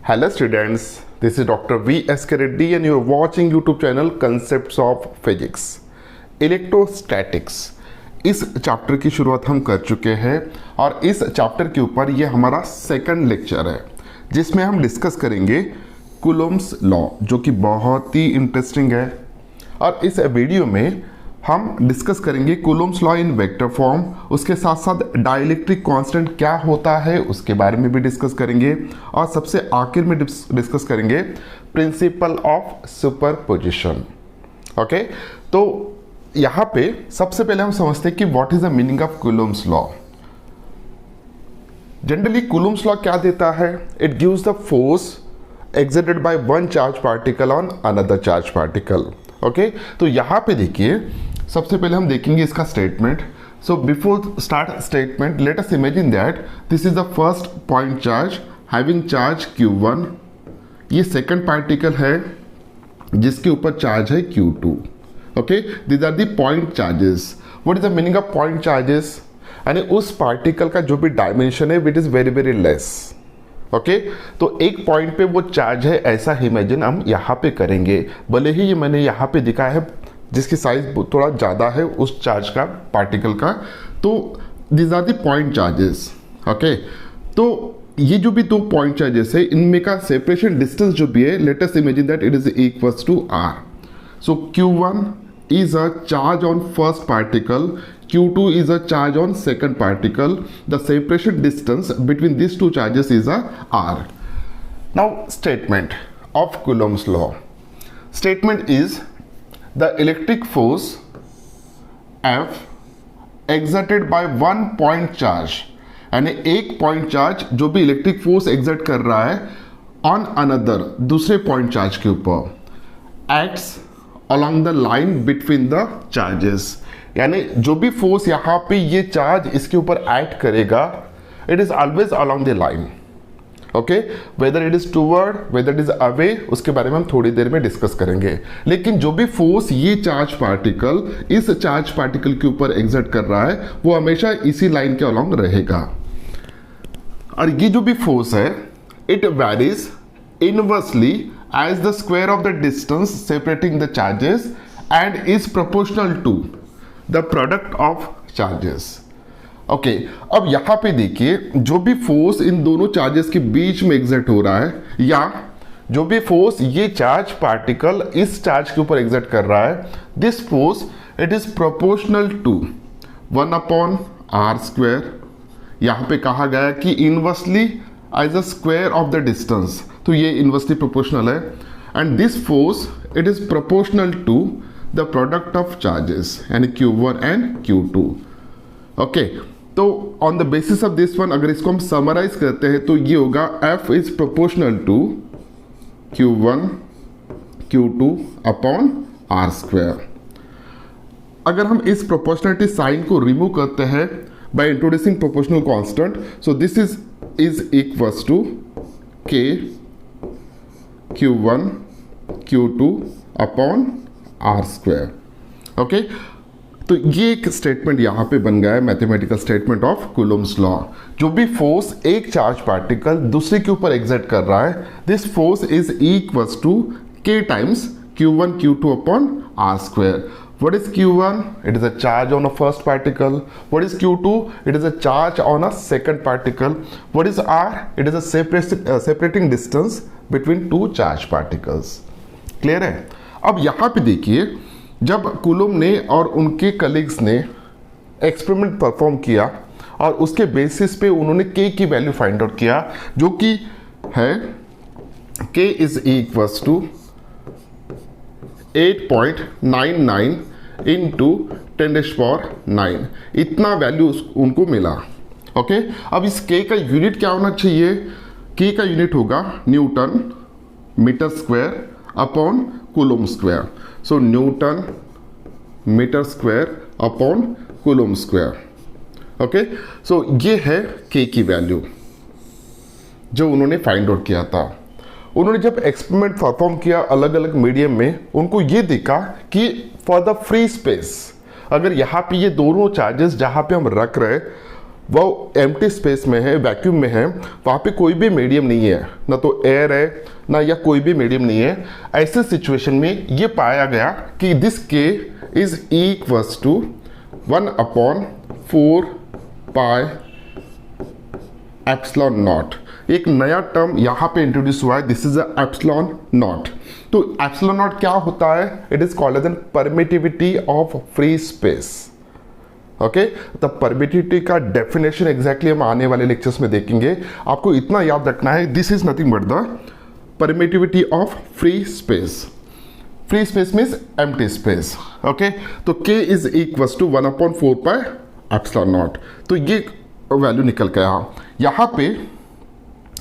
Hello students, this is Dr. V.S.K. Reddy and you are watching YouTube channel Concepts of Physics. Electrostatics इस chapter की शुरुआत हम कर चुके हैं और इस चैप्टर के ऊपर ये हमारा सेकंड लेक्चर है जिसमें हम डिस्कस करेंगे कूलम्ब्स लॉ, जो कि बहुत ही इंटरेस्टिंग है। और इस वीडियो में हम डिस्कस करेंगे Coulomb's law in vector form, उसके साथ साथ डाइलेक्ट्रिक कांस्टेंट क्या होता है उसके बारे में भी डिस्कस करेंगे और सबसे आखिर में डिस्कस करेंगे प्रिंसिपल ऑफ सुपरपोजिशन। ओके, तो यहाँ पे सबसे पहले हम समझते हैं कि what is the meaning of Coulomb's law. Generally Coulomb's law क्या देता है? It gives the force exerted by one charge particle on another charge particle. Okay, तो यहाँ पे देखिए सबसे पहले हम देखेंगे इसका statement. So before start statement late us imagine that this is the first point charge having charge Q1। ये सेकंड पार्टिकल है जिसके ऊपर चार्ज है Q2। Okay, these are the point charges. What is the meaning of point charges? यानी उस particle का जो भी डायमेंशन है it is very very less. Okay, तो एक पॉइंट पे वो चार्ज है ऐसा इमेजिन हम यहाँ पे करेंगे। भले ही ये मैंने यहाँ पे दिखाया है जिसकी साइज थोड़ा ज़्यादा है उस चार्ज का पार्टिकल का, तो these are the point charges. Okay, तो ये जो भी दो पॉइंट चार्जेस है इनमें का सेपरेशन डिस्टेंस जो भी है, let us imagine that it is equals to r। So Q1 is a charge on first particle, Q2 is a charge on second particle. The separation distance between these two charges is a r. Now statement of Coulomb's law. Statement is the electric force F exerted by one point charge, यानी एक point charge जो भी electric force exert कर रहा है on another दूसरे point charge के ऊपर, acts along the line between the charges। यानी जो भी फोर्स यहाँ पे ये चार्ज इसके ऊपर एक्ट करेगा it is always along the line। Okay, whether it is toward whether it is away उसके बारे में हम थोड़ी देर में डिस्कस करेंगे। लेकिन जो भी फोर्स ये चार्ज पार्टिकल इस चार्ज पार्टिकल के ऊपर एग्जर्ट कर रहा है वो हमेशा इसी लाइन के अलॉन्ग रहेगा। और ये जो भी फोर्स है it varies inversely as the square of the distance separating the charges and is proportional to the product of charges। Okay, अब यहाँ पे देखिए जो भी फोर्स इन दोनों चार्जेस के बीच में एग्जर्ट हो रहा है या जो भी फोर्स ये चार्ज पार्टिकल इस चार्ज के ऊपर एग्जर्ट कर रहा है, this force it is proportional to 1/r²। यहाँ पे कहा गया कि inversely as a square of the distance, तो ये इनवर्सली प्रोपोर्शनल है। And this force it is proportional to the product of charges यानी Q1 एंड Q2। ओके, तो on the basis of this one अगर इसको हम समराइज करते हैं तो ये होगा F is proportional to Q1 Q2 upon r²। अगर हम इस प्रोपोर्शनलिटी साइन को रिमूव करते हैं by introducing proportional constant, so this is equals to k Q1 Q2 upon r²। Okay, तो ये एक स्टेटमेंट यहाँ पे बन गया है mathematical statement of Coulomb's law. जो भी फोर्स एक चार्ज पार्टिकल दूसरे के ऊपर एग्जर्ट कर रहा है this force is equals to k times Q1 Q2 upon r²। What is Q1? It is a charge on a first particle. What is Q2? It is a charge on a second particle. What is R? It is a separating distance between two charge particles. Clear है? अब यहाँ पे देखिए जब coulomb ने और उनके colleagues ने एक्सपेरिमेंट परफॉर्म किया और उसके बेसिस पे उन्होंने K की वैल्यू फाइंड आउट किया जो कि है K is equals to 8.99 into 10⁻⁹ इतना वैल्यू उनको मिला। ओके, अब इस K का यूनिट क्या होना चाहिए? K का यूनिट होगा newton metre square upon coulomb square. So newton metre square upon coulomb square. Okay, so ये है K की वैल्यू जो उन्होंने फाइंड आउट किया था। उन्होंने जब एक्सपेरिमेंट परफॉर्म किया अलग अलग मीडियम में उनको ये दिखा कि फॉर द फ्री स्पेस अगर यहाँ पे ये दोनों चार्जेस जहाँ पे हम रख रहे वो एम्प्टी स्पेस में है, वैक्यूम में है, वहाँ पे कोई भी मीडियम नहीं है, ना तो एयर है ना या कोई भी मीडियम नहीं है, ऐसे सिचुएशन में ये पाया गया कि this K is equals to 1/4 pi epsilon naught. एक नया टर्म यहाँ पे इंट्रोड्यूस हुआ है, दिस इज एप्सिलॉन नॉट। तो एप्सिलॉन नॉट क्या होता है? It is called as permittivity of free space. Okay, तो परमिटिविटी का डेफिनेशन एग्जैक्टली हम आने वाले लेक्चर्स में देखेंगे। आपको इतना याद रखना है, this is nothing but the permittivity of free space. Free space means empty space. Okay, तो k is equals to 1/4 pi epsilon naught. तो ये वैल्यू निकल गया। यहाँ पे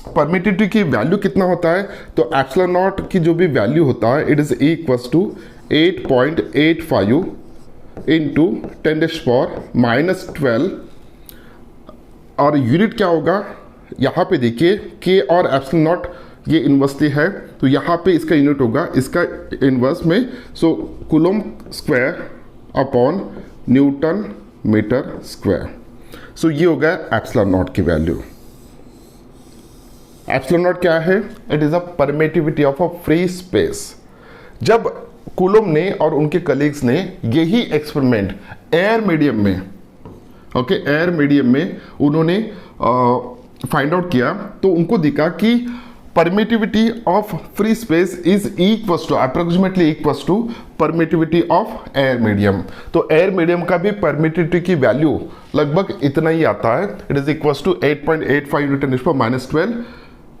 परमिटिविटी की वैल्यू कितना होता है? तो एप्सिलॉन नॉट की जो भी वैल्यू होता है, it is equals to 8.85 into 10⁻⁻12। और यूनिट क्या होगा? यहाँ पे देखिए के और एप्सिलॉन नॉट ये इन्वर्सली है, तो यहाँ पे इसका यूनिट होगा, इसका इन्वर्स में, so coulomb square upon newton metre square. So ये हो गया एप्सिलॉन नॉट की वैल्यू। एप्सिलॉन नॉट क्या है? It is a permittivity of a free space. जब कूलम ने और उनके कलीग्स ने यही एक्सपेरिमेंट एयर मीडियम में, ओके, एयर मीडियम में उन्होंने फाइंड आउट किया, तो उनको दिखा कि permittivity of free space is equals to approximately equals to permittivity of air medium. तो एयर मीडियम का भी परमिटिविटी की वैल्यू लगभग इतना ही आता है, it is equals to 8.85 newton -12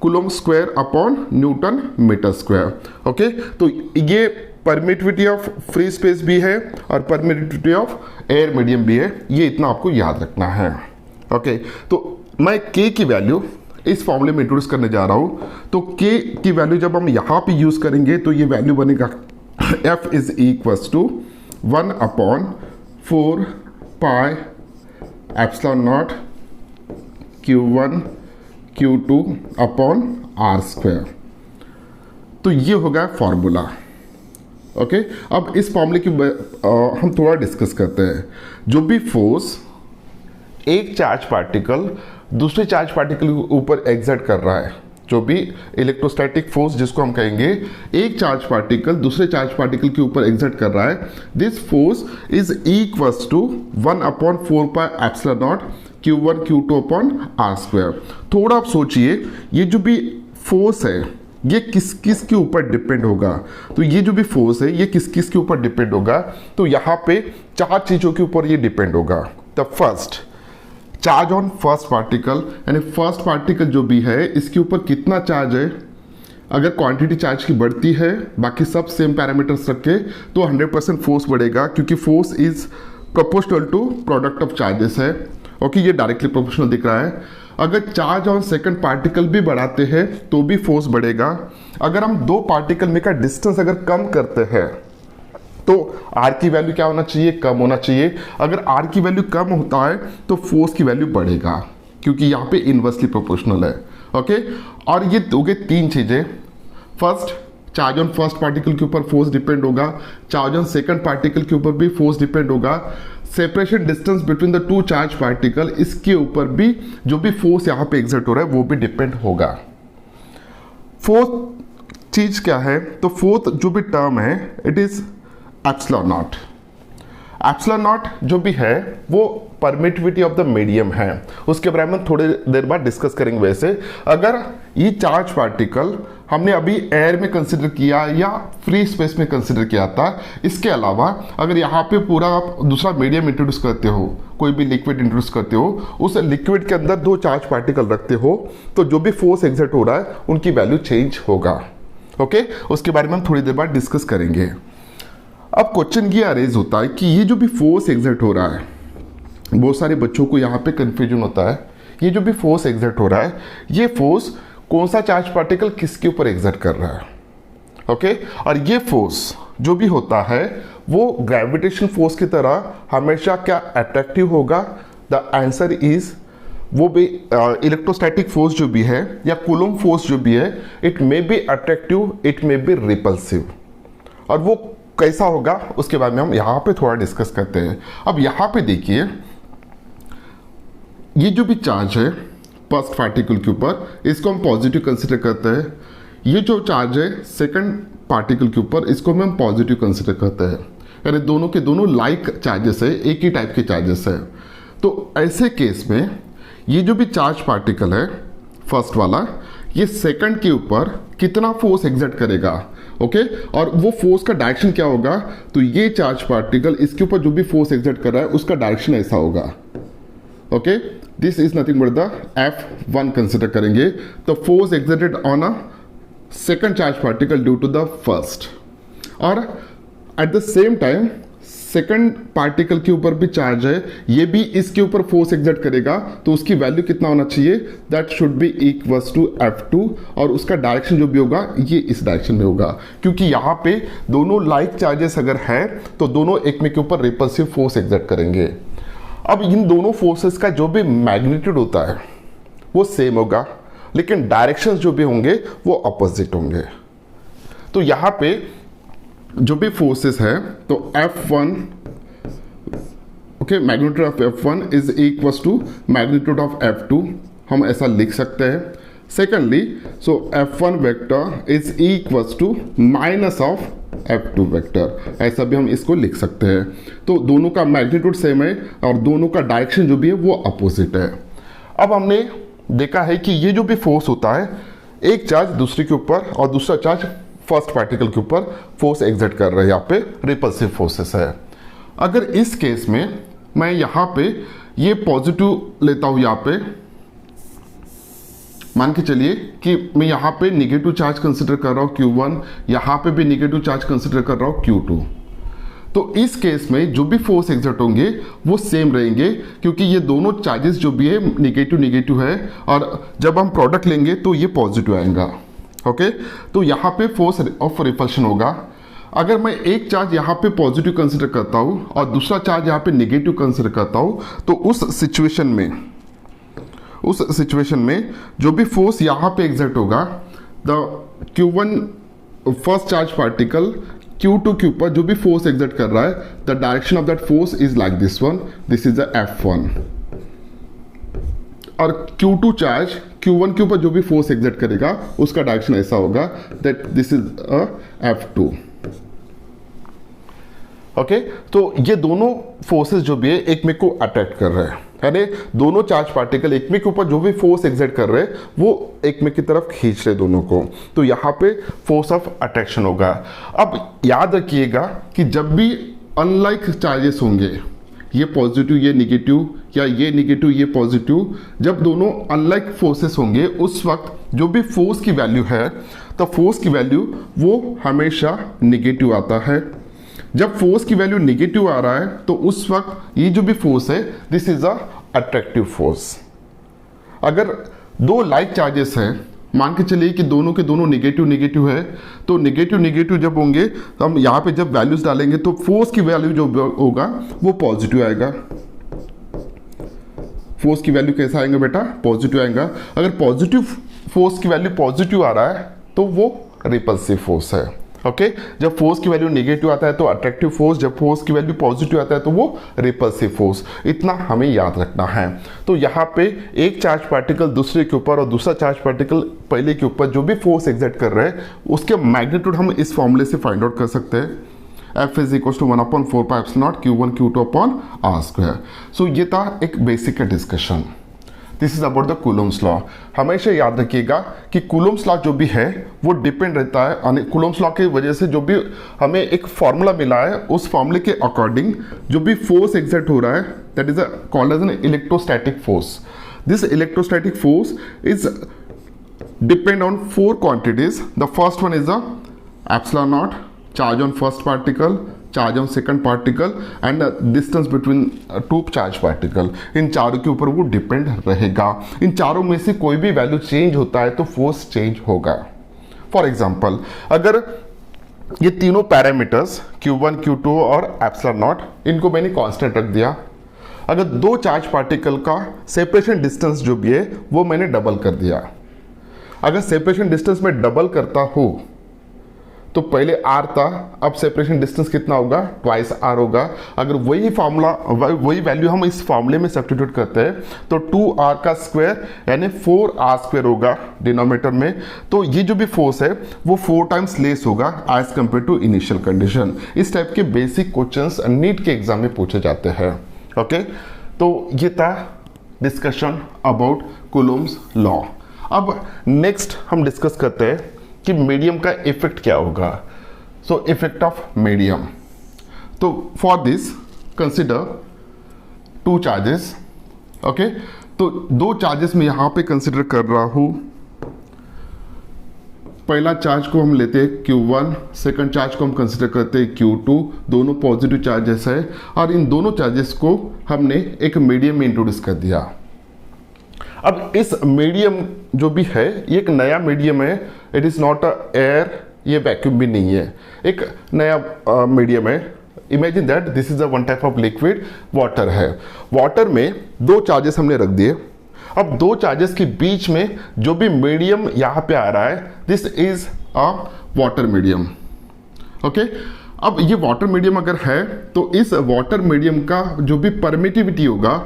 coulomb square upon newton metre square. Okay, तो ये परमिटिविटी ऑफ फ्री स्पेस भी है और परमिटिविटी ऑफ एयर मीडियम भी है, ये इतना आपको याद रखना है। ओके, तो मैं k की वैल्यू इस फॉर्मूले में इंट्रोड्यूस करने जा रहा हूं। तो k की वैल्यू जब हम यहां पे यूज करेंगे तो ये वैल्यू बनेगा f is equals to 1/4 pi epsilon naught Q1 Q2 upon R square. तो ये हो गया फॉर्मूला। ओके, अब इस फॉर्मूले की हम थोड़ा डिस्कस करते हैं। जो भी फोर्स एक चार्ज पार्टिकल दूसरे चार्ज पार्टिकल के ऊपर एग्जर्ट कर रहा है, जो भी इलेक्ट्रोस्टैटिक फोर्स जिसको हम कहेंगे, एक चार्ज पार्टिकल दूसरे चार्ज पार्टिकल के ऊपर एग्जर्ट कर रहा है, this force is equals to 1/4 pi epsilon naught Q1 Q2 upon R square. थोड़ा आप सोचिए, ये जो भी फोर्स है ये किस किस के ऊपर डिपेंड होगा? तो ये जो भी फोर्स है ये किस किस के ऊपर डिपेंड होगा? तो यहाँ पे 4 चीज़ों के ऊपर ये डिपेंड होगा। The first, charge on first particle, यानी फर्स्ट पार्टिकल जो भी है इसके ऊपर कितना चार्ज है। अगर क्वांटिटी चार्ज की बढ़ती है, बाकी सब सेम पैरामीटर्स रख के, तो 100% फोर्स बढ़ेगा, क्योंकि force is proportional to product of charges है। ओके, ये डायरेक्टली प्रोपोर्शनल दिख रहा है। अगर चार्ज ऑन सेकंड पार्टिकल भी बढ़ाते हैं तो भी फोर्स बढ़ेगा। अगर हम दो पार्टिकल में का डिस्टेंस अगर कम करते हैं तो R की वैल्यू क्या होना चाहिए? कम होना चाहिए। अगर R की वैल्यू कम होता है तो फोर्स की वैल्यू बढ़ेगा, क्योंकि यहाँ पे इनवर्सली प्रोपोर्शनल है। ओके, और ये हो गए 3 चीजें। First, charge on first particle के ऊपर फोर्स डिपेंड होगा, चार्ज ऑन सेकंड पार्टिकल के ऊपर भी फोर्स डिपेंड होगा, separation distance between the 2 charge particle, इसके ऊपर भी जो भी फोर्स यहाँ पे एग्जर्ट हो रहा है वो भी डिपेंड होगा। फोर्थ चीज क्या है? तो फोर्थ जो भी टर्म है it is epsilon not. Epsilon not जो भी है वो परमिटिविटी ऑफ द मीडियम है, उसके बारे में थोड़ी देर बाद डिस्कस करेंगे। वैसे अगर ये चार्ज पार्टिकल हमने अभी एयर में कंसिडर किया या फ्री स्पेस में कंसिडर किया था, इसके अलावा अगर यहाँ पे पूरा आप दूसरा मीडियम इंट्रोड्यूस करते हो, कोई भी लिक्विड इंट्रोड्यूस करते हो, उस लिक्विड के अंदर 2 चार्ज पार्टिकल रखते हो, तो जो भी फोर्स एग्जर्ट हो रहा है उनकी वैल्यू चेंज होगा। ओके, उसके बारे में हम थोड़ी देर बाद डिस्कस करेंगे। अब क्वेश्चन ये अरेज होता है कि ये जो भी फोर्स एग्जर्ट हो रहा है, बहुत सारे बच्चों को यहाँ पे कंफ्यूजन होता है, ये जो भी फोर्स एग्जर्ट हो रहा है, ये फोर्स कौन सा चार्ज पार्टिकल किसके ऊपर एग्जर्ट कर रहा है। ओके, और ये फोर्स जो भी होता है वो ग्रेविटेशन फोर्स की तरह हमेशा क्या अट्रैक्टिव होगा? द आंसर इज वो भी इलेक्ट्रोस्टैटिक फोर्स जो भी है या कूलम फोर्स जो भी है, it may be attractive, it may be repulsive. और वो कैसा होगा उसके बारे में हम यहाँ पे थोड़ा डिस्कस करते हैं। अब यहाँ पे देखिए, ये जो भी चार्ज है फर्स्ट पार्टिकल के ऊपर, इसको हम पॉजिटिव कंसिडर करते हैं। ये जो चार्ज है सेकंड पार्टिकल के ऊपर, इसको हम पॉजिटिव कंसिडर करते हैं। यानी दोनों के दोनों लाइक चार्जेस है, एक ही टाइप के चार्जेस है। तो ऐसे केस में ये जो भी चार्ज पार्टिकल है फर्स्ट वाला, ये सेकंड के ऊपर कितना फोर्स एग्जर्ट करेगा, ओके, और वो फोर्स का डायरेक्शन क्या होगा, तो ये चार्ज पार्टिकल इसके ऊपर जो भी फोर्स एग्जर्ट कर रहा है उसका डायरेक्शन ऐसा होगा, okay. This is nothing but the F1 consider करेंगे, the force exerted on a second charge particle due to the first. और at the same time second particle के ऊपर भी चार्ज है, ये भी इसके ऊपर फोर्स एग्जर्ट करेगा, तो उसकी वैल्यू कितना होना चाहिए, that should be equals to F2, और उसका डायरेक्शन जो भी होगा ये इस डायरेक्शन में होगा, क्योंकि यहाँ पे दोनों लाइक चार्जेस अगर है तो दोनों एक में के ऊपर रिपल्सिव फोर्स एग्जर्ट करेंगे। अब इन दोनों फोर्सेस का जो भी मैग्नीट्यूड होता है वो सेम होगा, लेकिन डायरेक्शंस जो भी होंगे वो अपोजिट होंगे। तो यहाँ पे जो भी फोर्सेस है तो F1, okay, magnitude of F1 is equals to magnitude of F2, हम ऐसा लिख सकते हैं। Secondly, so F1 vector is equals to minus of F2 vector, ऐसा भी हम इसको लिख सकते हैं। तो दोनों का मैग्नीट्यूड सेम है और दोनों का डायरेक्शन जो भी है वो अपोजिट है। अब हमने देखा है कि ये जो भी फोर्स होता है, एक चार्ज दूसरे के ऊपर और दूसरा चार्ज फर्स्ट पार्टिकल के ऊपर फोर्स एग्जर्ट कर रहा है, यहाँ पे रिपल्सिव फोर्सेस है। अगर इस केस में मैं यहाँ पे ये पॉजिटिव लेता हूँ, यहाँ पे मान के चलिए कि मैं यहाँ पे निगेटिव चार्ज कंसिडर कर रहा हूँ Q1, यहाँ पे भी निगेटिव चार्ज कंसिडर कर रहा हूँ Q2, तो इस केस में जो भी फोर्स एग्जर्ट होंगे वो सेम रहेंगे, क्योंकि ये दोनों चार्जेस जो भी है निगेटिव निगेटिव है, और जब हम प्रोडक्ट लेंगे तो ये पॉजिटिव आएगा, ओके। तो यहाँ पे फोर्स ऑफ रिपल्शन होगा। अगर मैं एक चार्ज यहाँ पे पॉजिटिव कंसिडर करता हूँ और दूसरा चार्ज यहाँ पे निगेटिव कंसिडर करता हूँ, तो उस सिचुएशन में जो भी फोर्स यहाँ पे एग्जर्ट होगा, the Q1 first charge particle Q2 के ऊपर जो भी फोर्स एग्जर्ट कर रहा है, the direction of that force is like this one, this is the F1। और Q2 चार्ज Q1 के ऊपर जो भी फोर्स एग्जर्ट करेगा उसका डायरेक्शन ऐसा होगा, that this is a F2, okay. तो ये दोनों फोर्सेस जो भी है एक में को अट्रैक्ट कर रहे हैं, यानी दोनों चार्ज पार्टिकल एक में के ऊपर जो भी फोर्स एग्जर्ट कर रहे हैं वो एक में की तरफ खींच रहे दोनों को, तो यहाँ पे फोर्स ऑफ अट्रैक्शन होगा। अब याद रखिएगा कि जब भी अनलाइक चार्जेस होंगे, ये पॉजिटिव ये निगेटिव या ये निगेटिव ये पॉजिटिव, जब दोनों अनलाइक फोर्सेस होंगे उस वक्त जो भी फोर्स की वैल्यू है, तो फोर्स की वैल्यू वो हमेशा निगेटिव आता है। जब फोर्स की वैल्यू निगेटिव आ रहा है तो उस वक्त ये जो भी फोर्स है this is a attractive force. अगर दो लाइक चार्जेस हैं, मान के चलिए कि दोनों के दोनों निगेटिव निगेटिव है, तो निगेटिव निगेटिव जब होंगे तो हम यहाँ पे जब वैल्यूज डालेंगे तो फोर्स की वैल्यू जो होगा वो पॉजिटिव आएगा। फोर्स की वैल्यू कैसा आएगा बेटा, पॉजिटिव आएगा। अगर पॉजिटिव फोर्स की वैल्यू पॉजिटिव आ रहा है तो वो रिपल्सिव फोर्स है, ओके। जब फोर्स की वैल्यू नेगेटिव आता है तो अट्रैक्टिव फोर्स, जब फोर्स की वैल्यू पॉजिटिव आता है तो वो रिपल्सिव फोर्स। इतना हमें याद रखना है। तो यहाँ पे एक चार्ज पार्टिकल दूसरे के ऊपर और दूसरा चार्ज पार्टिकल पहले के ऊपर जो भी फोर्स एग्जर्ट कर रहे हैं उसके मैग्नीट्यूड हम इस फॉर्मूले से फाइंड आउट कर सकते हैं, F is equal to 1/4πε0 Q1 Q2/r²। So ये था एक बेसिक का discussion. This is about the Coulomb's law. हमेशा याद रखिएगा कि कूलम्स लॉ जो भी है वो डिपेंड रहता है, कूलम्स लॉ की वजह से जो भी हमें एक फॉर्मूला मिला है उस फॉर्मूले के अकॉर्डिंग जो भी फोर्स एग्जर्ट हो रहा है that is called as an electrostatic force. This electrostatic force is depend on 4 quantities. The first one is the epsilon naught, charge on first particle, charge on second particle and distance between two charge particle. इन चारों के ऊपर वो depend रहेगा। इन चारों में से कोई भी वैल्यू चेंज होता है तो फोर्स चेंज होगा। फॉर एग्जाम्पल, अगर ये तीनों पैरामीटर्स Q1 Q2 और एप्सिलॉन नॉट इनको मैंने कांस्टेंट रख दिया, अगर दो चार्ज पार्टिकल का सेपरेशन डिस्टेंस जो भी है वो मैंने डबल कर दिया। अगर सेपरेशन डिस्टेंस में डबल करता हो तो पहले r था, अब सेपरेशन डिस्टेंस कितना होगा, ट्वाइस r होगा। अगर वही फॉर्मूला वही वैल्यू हम इस फॉर्मूले में सब्स्टिट्यूट करते हैं तो 2r का स्क्वायर यानी 4r स्क्वायर होगा डिनोमिनेटर में। तो ये जो भी फोर्स है वो 4 टाइम्स लेस होगा as compare to initial condition. इस टाइप के बेसिक क्वेश्चंस नीट के एग्जाम में पूछे जाते हैं। ओके, तो ये था डिस्कशन अबाउट कूलम्ब्स लॉ। अब नेक्स्ट हम डिस्कस करते हैं कि मीडियम का इफेक्ट क्या होगा। सो इफेक्ट ऑफ मीडियम, तो for this consider 2 charges. Okay, तो 2 चार्जेस में यहां पे कंसिडर कर रहा हूं। पहला चार्ज को हम लेते हैं Q1, सेकंड चार्ज को हम कंसिडर करते हैं Q2। दोनों पॉजिटिव चार्जेस है और इन दोनों चार्जेस को हमने एक मीडियम में इंट्रोड्यूस कर दिया। अब इस मीडियम जो भी है ये एक नया मीडियम है, it is not a air, ये वैक्यूम भी नहीं है, एक नया मीडियम है। Imagine that this is a one type of liquid, water है। वाटर में 2 चार्जेस हमने रख दिए। अब 2 चार्जेस के बीच में जो भी मीडियम यहाँ पे आ रहा है this is a water medium. Okay, अब ये वाटर मीडियम अगर है तो इस वाटर मीडियम का जो भी परमिटिविटी होगा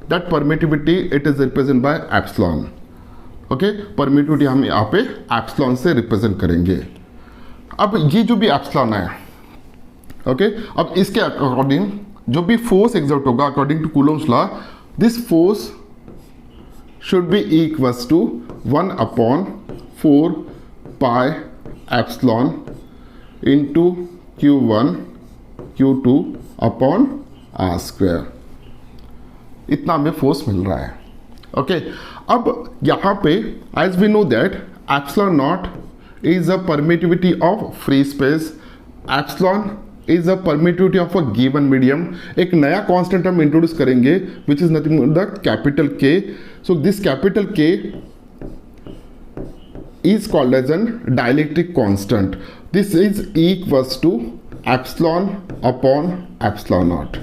that permittivity it is represent by epsilon. Okay, permittivity हम यहाँ पे एप्सिलॉन से रिप्रेजेंट करेंगे। अब ये जो भी एप्सिलॉन है, ओके, अब इसके अकॉर्डिंग जो भी फोर्स एग्जर्ट होगा according to Coulomb's law, this force should be equals to 1 upon 4 pi epsilon into Q1 Q2 upon R square। इतना हमें फोर्स मिल रहा है। ओके, अब यहाँ पे as we know that epsilon naught is a permittivity of free space, epsilon is a permittivity of a given medium. एक नया constant हम इंट्रोड्यूस करेंगे which is nothing the capital K. So this capital K is called as an dielectric constant. This is equals to epsilon upon epsilon naught.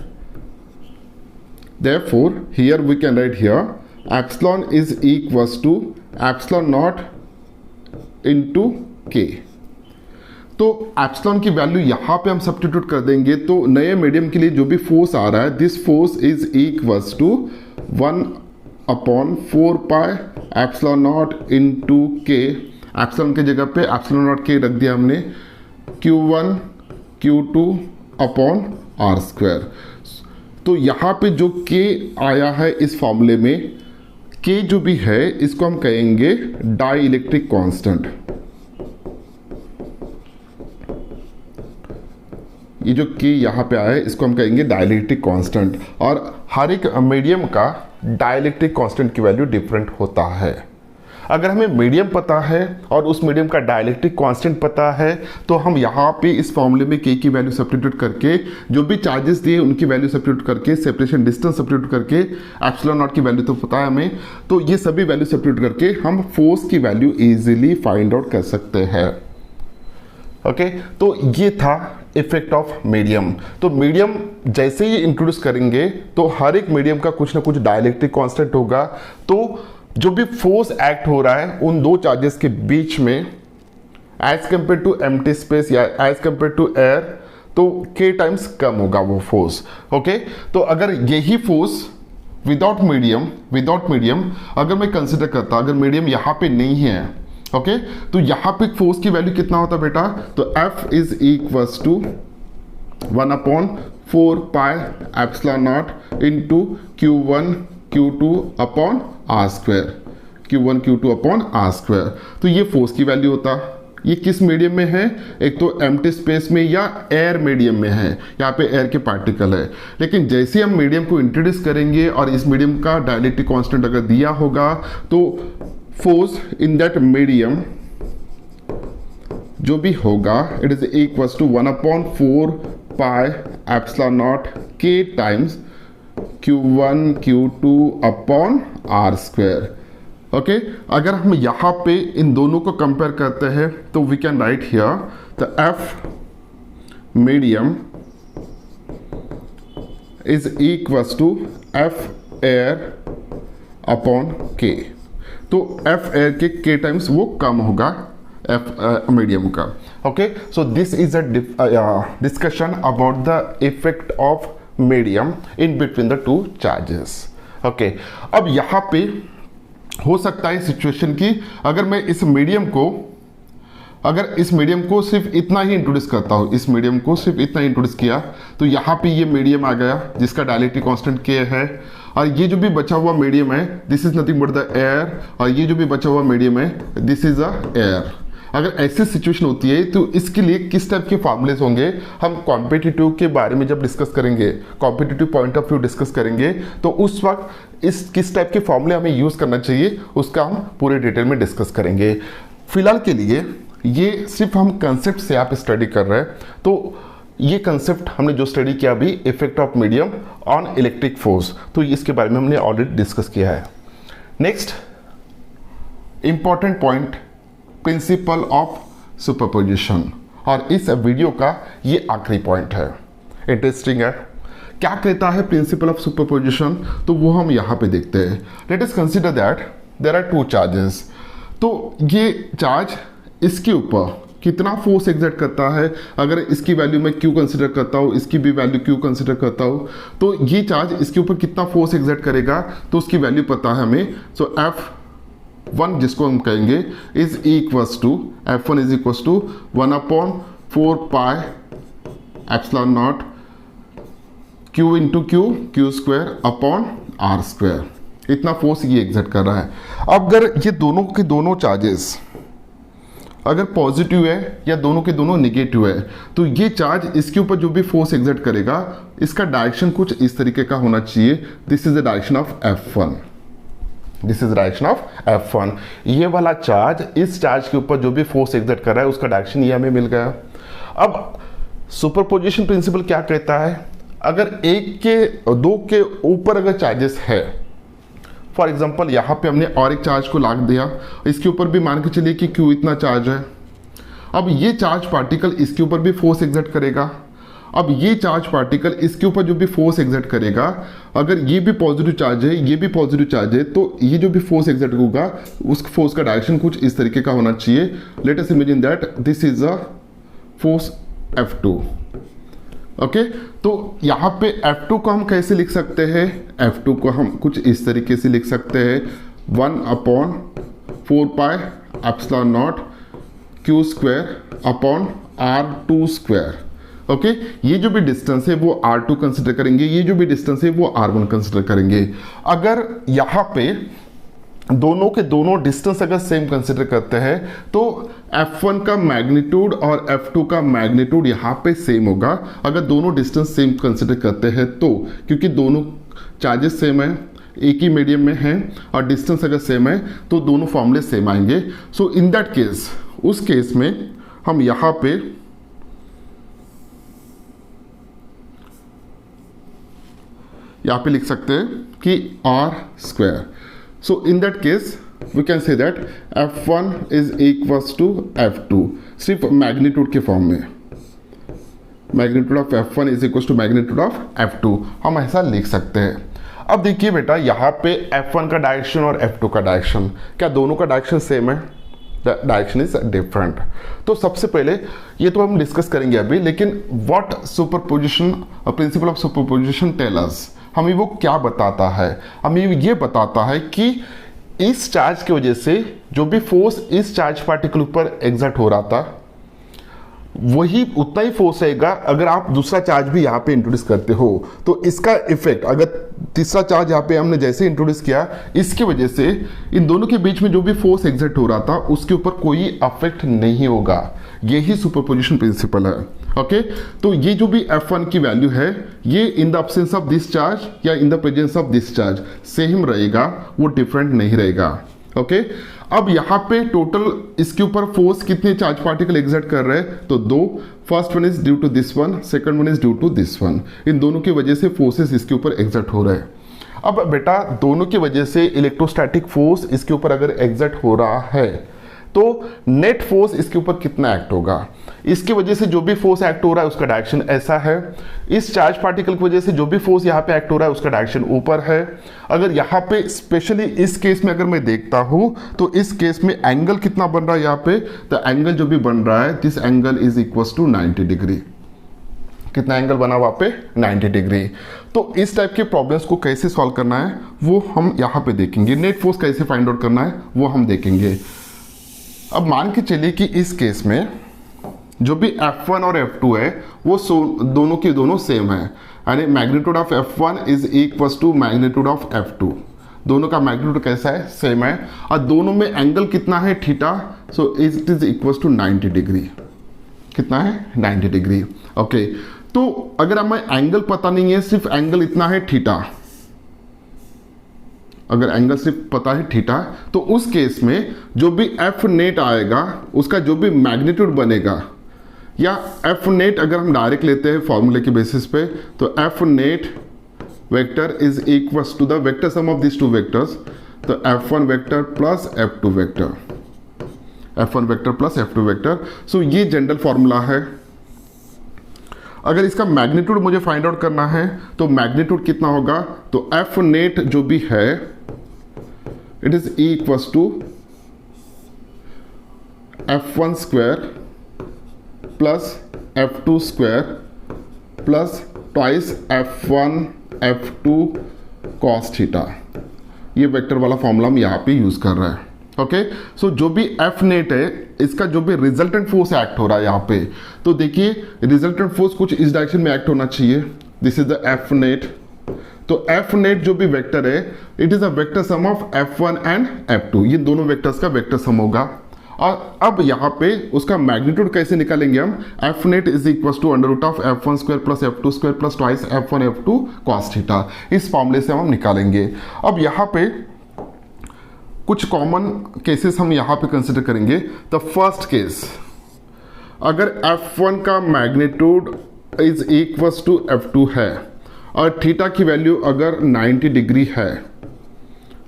Therefore here we can write here epsilon is equals to epsilon naught into k। तो epsilon की value यहाँ पे हम substitute कर देंगे तो नए medium के लिए जो भी फोर्स आ रहा है this force is equals to 1 upon 4 pi epsilon naught into K. Epsilon की जगह पे एप्सिलॉन नॉट के रख दिया हमने, Q1 Q2 upon R square. तो यहाँ पे जो K आया है इस फॉर्मूले में, K जो भी है इसको हम कहेंगे डाई इलेक्ट्रिक कॉन्स्टेंट। ये जो K यहाँ पे आया है इसको हम कहेंगे डाइलेक्ट्रिक कांस्टेंट। और हर एक मीडियम का डाइलेक्ट्रिक कांस्टेंट की वैल्यू डिफरेंट होता है। अगर हमें मीडियम पता है और उस मीडियम का डाइलेक्ट्रिक कांस्टेंट पता है तो हम यहाँ पे इस फॉर्मूले में K की वैल्यू सब्स्टिट्यूट करके जो भी चार्जेस दिए उनकी वैल्यू सब्स्टिट्यूट करके सेपरेशन डिस्टेंस सब्स्टिट्यूट करके एप्सिलॉन नॉट की वैल्यू तो पता है हमें, तो ये सभी वैल्यू सब्स्टिट्यूट करके हम फोर्स की वैल्यू इजीली फाइंड आउट कर सकते हैं। ओके, तो ये था इफेक्ट ऑफ मीडियम। तो मीडियम जैसे ही इंट्रोड्यूस करेंगे तो हर एक मीडियम का कुछ ना कुछ डाइलेक्ट्रिक कांस्टेंट होगा। तो जो भी फोर्स एक्ट हो रहा है उन 2 चार्जेस के बीच में as compare to empty space या एज कंपेयर टू एयर तो k टाइम्स कम होगा वो फोर्स। ओके, तो अगर यही फोर्स विदाउट मीडियम अगर मैं कंसिडर करता, अगर मीडियम यहाँ पे नहीं है, ओके, तो यहाँ पे फोर्स की वैल्यू कितना होता बेटा, तो F is equals to 1 upon 4 pi epsilon naught into Q1 Q2 upon R square, Q1 Q2 upon R square. तो ये फोर्स की वैल्यू होता। ये किस मीडियम में है, एक तो एम्प्टी स्पेस में या एयर मीडियम में है, यहाँ पे एयर के पार्टिकल है। लेकिन जैसे हम मीडियम को इंट्रोड्यूस करेंगे और इस मीडियम का डाइलेक्ट्रिक कांस्टेंट अगर दिया होगा तो फोर्स इन दैट मीडियम जो भी होगा it is equals to 1 upon 4 pi epsilon naught k times Q1 Q2 upon R square. Okay, अगर हम यहाँ पे इन दोनों को कंपेयर करते हैं तो we can write here the F medium is equals to F air upon K। तो F एयर के K टाइम्स वो कम होगा मीडियम का। Okay, so this is a discussion about the effect of medium in between the two charges. Okay, अब यहाँ पे हो सकता है सिचुएशन की अगर मैं इस मीडियम को सिर्फ इतना ही इंट्रोड्यूस करता हूँ, इस मीडियम को सिर्फ इतना ही इंट्रोड्यूस किया, तो यहाँ पे ये मीडियम आ गया जिसका डायलेक्ट्रिक कांस्टेंट K है, और ये जो भी बचा हुआ मीडियम है this is nothing but the air, और ये जो भी बचा हुआ मीडियम है दिस इज अ एयर। अगर ऐसी सिचुएशन होती है तो इसके लिए किस टाइप के फॉर्मूलेस होंगे, हम कॉम्पिटिटिव के बारे में जब डिस्कस करेंगे, competitive point of view discuss करेंगे, तो उस वक्त इस किस टाइप के फॉर्मूले हमें यूज करना चाहिए उसका हम पूरे डिटेल में डिस्कस करेंगे। फिलहाल के लिए ये सिर्फ हम कंसेप्ट से आप स्टडी कर रहे हैं, तो ये कंसेप्ट हमने जो स्टडी किया अभी, effect of medium on electric force, तो इसके बारे में हमने ऑलरेडी डिस्कस किया है। Next important point, principal of superposition, और इस वीडियो का ये आखिरी पॉइंट है। इंटरेस्टिंग है, क्या कहता है प्रिंसिपल ऑफ सुपरपोजिशन, तो वो हम यहाँ पे देखते हैं। Let us consider that there are two charges, तो ये चार्ज इसके ऊपर कितना फोर्स एग्जर्ट करता है, अगर इसकी वैल्यू मैं Q कंसिडर करता हूँ, इसकी भी वैल्यू Q कंसिडर करता हूँ, तो ये चार्ज इसके ऊपर कितना फोर्स एग्जर्ट करेगा, तो उसकी वैल्यू पता है हमें। सो F1 जिसको हम कहेंगे is equals to, F1 is equals to 1/4 pi epsilon naught Q into Q square upon R square, इतना फोर्स ये एग्जर्ट कर रहा है। अब अगर ये दोनों के दोनों चार्जेस अगर पॉजिटिव है या दोनों के दोनों निगेटिव है, तो ये चार्ज इसके ऊपर जो भी फोर्स एग्जर्ट करेगा इसका डायरेक्शन कुछ इस तरीके का होना चाहिए। This is the direction of F1, this is direction of F1। ये वाला चार्ज इस चार्ज के ऊपर जो भी फोर्स एग्जर्ट कर रहा है उसका डायरेक्शन ये हमें मिल गया। अब सुपरपोजिशन प्रिंसिपल क्या कहता है, अगर एक के दो के ऊपर अगर चार्जेस है, फॉर एग्जाम्पल यहाँ पे हमने और एक चार्ज को लाद दिया, इसके ऊपर भी मान के चलिए कि Q इतना चार्ज है। अब ये चार्ज पार्टिकल इसके ऊपर भी फोर्स एग्जर्ट करेगा। अब ये चार्ज पार्टिकल इसके ऊपर जो भी फोर्स एग्जर्ट करेगा, अगर ये भी पॉजिटिव चार्ज है, ये भी पॉजिटिव चार्ज है, तो ये जो भी फोर्स एग्जर्ट होगा उस फोर्स का डायरेक्शन कुछ इस तरीके का होना चाहिए। Late us imagine that this is a force F2। Okay, तो यहाँ पे F2 को हम कैसे लिख सकते हैं, F2 को हम कुछ इस तरीके से लिख सकते हैं 1/4 pi epsilon naught Q square upon R2 square. Okay, ये जो भी डिस्टेंस है वो R2 कंसिडर करेंगे, ये जो भी डिस्टेंस है वो R1 कंसिडर करेंगे। अगर यहाँ पे दोनों के दोनों डिस्टेंस अगर सेम कंसिडर करते हैं तो F1 का मैग्नीट्यूड और F2 का मैग्नीट्यूड यहाँ पे सेम होगा। अगर दोनों डिस्टेंस सेम कंसिडर करते हैं तो, क्योंकि दोनों चार्जेस सेम है, एक ही मीडियम में हैं और डिस्टेंस अगर सेम है तो दोनों फॉर्मूले सेम आएंगे। सो इन दैट केस, उस केस में हम यहाँ पे लिख सकते हैं कि R square. So in that case we can say that F1 is equals to F2, सिर्फ मैग्नीट्यूड के फॉर्म में, magnitude of F1 is equals to magnitude of F2, हम ऐसा लिख सकते हैं। अब देखिए बेटा, यहाँ पे F1 का डायरेक्शन और F2 का डायरेक्शन, क्या दोनों का डायरेक्शन सेम है? The direction is different. तो सबसे पहले ये तो हम डिस्कस करेंगे अभी, लेकिन what superposition, principle of superposition tell us, हमें वो क्या बताता है? हमें ये बताता है कि इस चार्ज की वजह से जो भी फोर्स इस चार्ज पार्टिकल ऊपर एग्जर्ट हो रहा था वही उतना ही फोर्स रहेगा अगर आप दूसरा चार्ज भी यहाँ पे इंट्रोड्यूस करते हो। तो इसका इफेक्ट, अगर तीसरा चार्ज यहाँ पे हमने जैसे इंट्रोड्यूस किया, इसकी वजह से इन दोनों के बीच में जो भी फोर्स एग्जर्ट हो रहा था उसके ऊपर कोई अफेक्ट नहीं होगा। यही सुपरपोजिशन प्रिंसिपल है। ओके, तो ये जो भी F1 की वैल्यू है ये in the absence of this charge या in the presence of this charge same रहेगा, वो डिफरेंट नहीं रहेगा। ओके, अब यहाँ पे टोटल इसके ऊपर फोर्स कितने चार्ज पार्टिकल एग्जर्ट कर रहे हैं? तो दो। First one is due to this one, second one is due to this one. इन दोनों की वजह से फोर्सेस इसके ऊपर एग्जर्ट हो रहे हैं। अब बेटा, दोनों की वजह से इलेक्ट्रोस्टैटिक फोर्स इसके ऊपर अगर एग्जर्ट हो रहा है तो नेट फोर्स इसके ऊपर कितना एक्ट होगा, इसकी वजह से जो भी फोर्स एक्ट हो रहा है उसका डायरेक्शन ऐसा है, इस चार्ज पार्टिकल की वजह से जो भी फोर्स यहाँ पे एक्ट हो रहा है उसका डायरेक्शन ऊपर है। अगर यहाँ पे स्पेशली इस केस में अगर मैं देखता हूँ तो इस केस में एंगल कितना बन रहा है यहाँ पे, तो एंगल जो भी बन रहा है this angle is equal to 90 degree. कितना एंगल बना वहाँ पे 90 डिग्री। तो इस टाइप के प्रॉब्लम्स को कैसे सॉल्व करना है वो हम यहाँ पे देखेंगे, नेट फोर्स कैसे फाइंड आउट करना है वो हम देखेंगे। अब मान के चलिए कि इस केस में जो भी F1 और F2 है वो दोनों के दोनों सेम है, यानी magnitude of F1 is equal to magnitude of F2। दोनों का मैग्नीट्यूड कैसा है, सेम है, और दोनों में एंगल कितना है theta, so it is equal to 90 degree. कितना है 90 डिग्री। ओके, तो अगर हमें एंगल पता नहीं है, सिर्फ एंगल इतना है थीटा, अगर एंगल सिर्फ पता है थीटा, तो उस केस में जो भी एफ नेट आएगा उसका जो भी मैग्नीट्यूड बनेगा, या एफ नेट अगर हम डायरेक्ट लेते हैं फॉर्मूले के बेसिस पे, तो F net vector is equal to the vector sum of this two vectors, तो F1 vector plus F2 vector, F1 vector plus F2 vector. So ये जनरल फॉर्मूला है। अगर इसका मैग्नीट्यूड मुझे फाइंड आउट करना है तो मैग्नीट्यूड कितना होगा, तो एफ नेट जो भी है it is equal to F1 square plus F2 square plus twice F1 F2 cos theta. ये वेक्टर वाला फॉर्मूला हम यहाँ पे यूज कर रहे हैं। ओके, सो जो भी एफ नेट है इसका जो भी रिजल्टेंट फोर्स एक्ट हो रहा है यहाँ पे, तो देखिए रिजल्टेंट फोर्स कुछ इस डायरेक्शन में एक्ट होना चाहिए, this is the F net. तो एफ नेट जो भी वेक्टर है it is a vector sum of F1 and F2, ये दोनों वेक्टर्स का वेक्टर सम होगा। और अब यहाँ पे उसका मैग्नीट्यूड कैसे निकालेंगे हम, F net is equal to under root of F1 square plus F2 square plus twice F1 F2 cos theta. इस फॉर्मूले से हम निकालेंगे। अब यहाँ पे कुछ कॉमन केसेस हम यहाँ पे कंसिडर करेंगे। द फर्स्ट केस, अगर F1 का magnitude is equal to F2 है और थीटा की वैल्यू अगर 90 डिग्री है,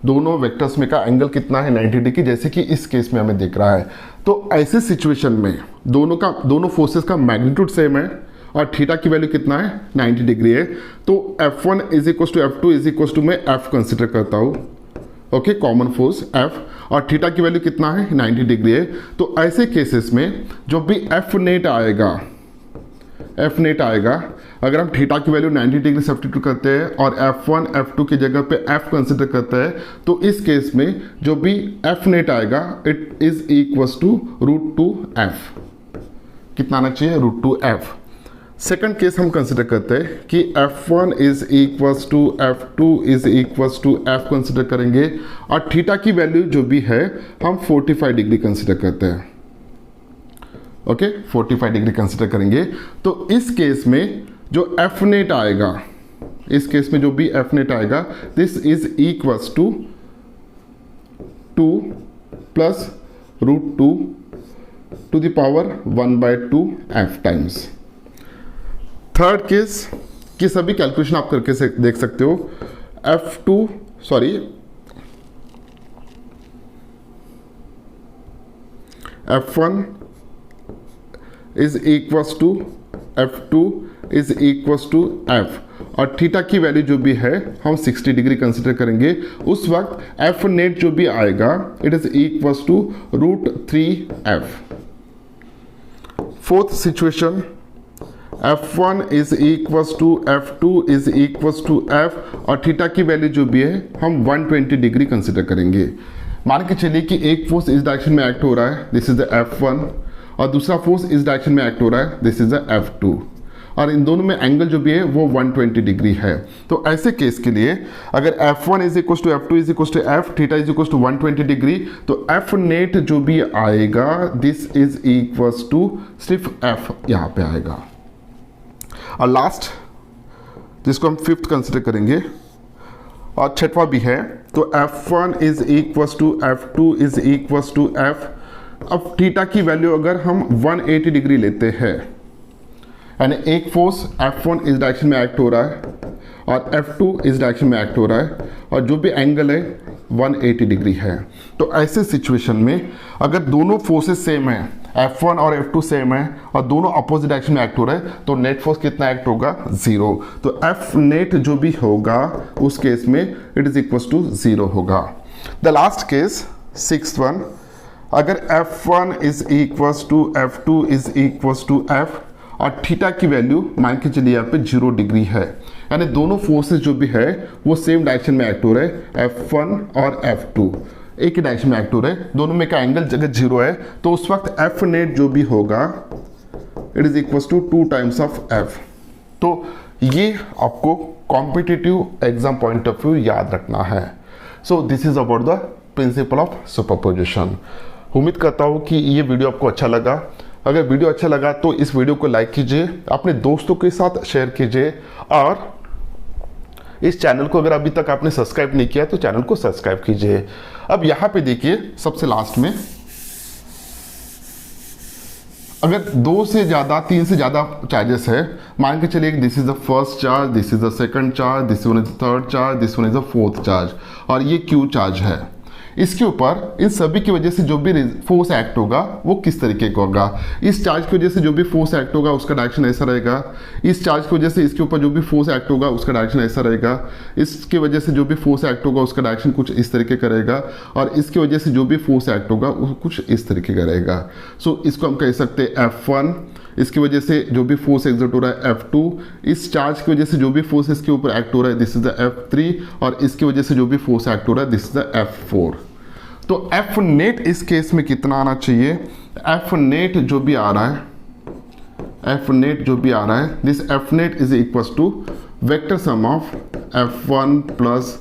दोनों वेक्टर्स में का एंगल कितना है 90 डिग्री, जैसे कि इस केस में हमें दिख रहा है। तो ऐसे सिचुएशन में दोनों फोर्सेस का मैग्नीट्यूड सेम है और थीटा की वैल्यू कितना है 90 डिग्री है, तो F1 is equal to F2 is equal to मैं F कंसिडर करता हूँ। ओके, कॉमन फोर्स F, और थीटा की वैल्यू कितना है 90 डिग्री है। तो ऐसे केसेस में जो भी एफ नेट आएगा, अगर हम थीटा की वैल्यू 90 डिग्री सब्स्टिट्यूट करते हैं और F1 F2 की जगह पे F कंसिडर करते हैं, तो इस केस में जो भी एफ नेट आएगा it is equal to √2F। कितना आना चाहिए √2F। सेकंड केस हम कंसिडर करते हैं कि F1 is equal to F2 is equal to F consider करेंगे और थीटा की वैल्यू जो भी है हम 45 डिग्री कंसिडर करते हैं। ओके, 45 डिग्री कंसिडर करेंगे। तो इस केस में जो एफ नेट आएगा, इस केस में जो भी एफ नेट आएगा this is equal to 2 plus √2 to the power 1/2F times. Third case की सभी कैलकुलेशन आप करके देख सकते हो। F1 is equal to F2 is equal to F, और थीटा की वैल्यू जो भी है हम 60 डिग्री कंसिडर करेंगे। उस वक्त एफ नेट जो भी आएगा it is equal to √3F। Fourth situation, F1 is equal to F2 is equal to F, और थीटा की वैल्यू जो भी है हम 120 डिग्री कंसिडर करेंगे। मान के चलिए कि एक फोर्स इस डायरेक्शन में एक्ट हो रहा है, दिस इज द F1, और दूसरा फोर्स इस डायरेक्शन में एक्ट हो रहा है, दिस इज द F2, और इन दोनों में एंगल जो भी है वो 120 डिग्री है। तो ऐसे केस के लिए अगर F1 is equal to F2 is equal to F, theta is equal to 120 degree, तो F नेट जो भी आएगा दिस इज इक्वल टू सिर्फ F यहाँ पे आएगा। और लास्ट जिसको हम फिफ्थ कंसिडर करेंगे और छठवां भी है, तो F1 is equal to F2 is equal to F। अब थीटा की वैल्यू अगर हम 180 डिग्री लेते हैं, यानी एक फोर्स F1 इस डायरेक्शन में एक्ट हो रहा है और F2 इस डायरेक्शन में एक्ट हो रहा है, और जो भी एंगल है 180 डिग्री है। तो ऐसे सिचुएशन में अगर दोनों फोर्सेस सेम है, F1 और F2 सेम है और दोनों अपोजिट डायरेक्शन में एक्ट हो रहे हैं, तो नेट फोर्स कितना एक्ट होगा? 0। तो F नेट जो भी होगा उस केस में इट इज इक्वल टू 0 होगा। The last case 6th one, अगर F1 is equal to F2 is equal to F और थीटा की वैल्यू मान के चलिए यहाँ पे 0 डिग्री है, यानी दोनों फोर्सेस जो भी है वो सेम डायरेक्शन में एक्ट हो रहे हैं, F1 और F2 एक ही डायरेक्शन में एक्ट हो रहे हैं, दोनों में का एंगल अगर 0 है तो उस वक्त F नेट जो भी होगा it is equal to 2 times of F। तो ये आपको competitive exam point of view याद रखना है। So this is about the principle of superposition. उम्मीद करता हूँ कि ये वीडियो आपको अच्छा लगा। अगर वीडियो अच्छा लगा तो इस वीडियो को लाइक कीजिए, अपने दोस्तों के साथ शेयर कीजिए और इस चैनल को अगर अभी तक आपने सब्सक्राइब नहीं किया तो चैनल को सब्सक्राइब कीजिए। अब यहाँ पे देखिए सबसे लास्ट में, अगर 2 से ज़्यादा 3 से ज़्यादा चार्जेस है, मान के चलिए this is the first charge, this is the second charge, this one is the third charge, this one is the fourth charge और ये क्यू चार्ज है। इसके ऊपर इन सभी की वजह से जो भी फोर्स एक्ट होगा वो किस तरीके का होगा? इस चार्ज की वजह से जो भी फोर्स एक्ट होगा उसका डायरेक्शन ऐसा रहेगा, इस चार्ज की वजह से इसके ऊपर जो भी फोर्स एक्ट होगा उसका डायरेक्शन ऐसा रहेगा, इसकी वजह से जो भी फोर्स एक्ट होगा उसका डायरेक्शन कुछ इस तरीके का रहेगा और इसकी वजह से जो भी फोर्स एक्ट होगा वो कुछ इस तरीके का रहेगा। सो इसको हम कह सकते हैं F1, इसकी वजह से जो भी फोर्स एग्जर्ट हो रहा है F2, इस चार्ज की वजह से जो भी फोर्स इसके ऊपर एक्ट हो रहा है दिस इज द F3 और इसकी वजह से जो भी फोर्स एक्ट हो रहा है दिस इज द F4। तो F नेट इस केस में कितना आना चाहिए? F नेट जो भी आ रहा है, F नेट जो भी आ रहा है, this F net is equal to vector sum of F1 plus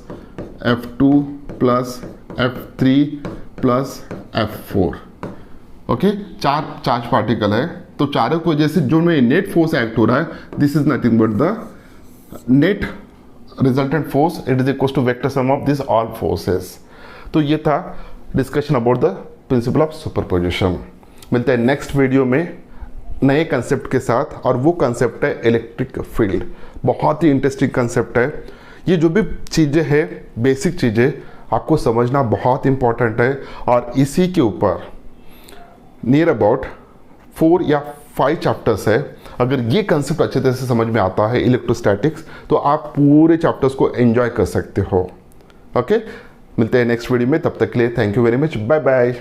F2 plus F3 plus F4। Okay, 4 charge particle है, तो चारों की वजह से जो में नेट फोर्स एक्ट हो रहा है this is nothing but the net resultant force, it is equal to vector sum of this all forces. तो ये था discussion about the principle of superposition. मिलते हैं नेक्स्ट वीडियो में नए कंसेप्ट के साथ, और वो कंसेप्ट है इलेक्ट्रिक फील्ड। बहुत ही इंटरेस्टिंग कंसेप्ट है। ये जो भी चीज़ें हैं, बेसिक चीज़ें आपको समझना बहुत इंपॉर्टेंट है और इसी के ऊपर नियर अबाउट 4 या 5 चैप्टर्स है। अगर ये कंसेप्ट अच्छे तरह से समझ में आता है इलेक्ट्रोस्टैटिक्स, तो आप पूरे चैप्टर्स को एंजॉय कर सकते हो। ओके, मिलते हैं नेक्स्ट वीडियो में, तब तक के लिए thank you very much, bye bye.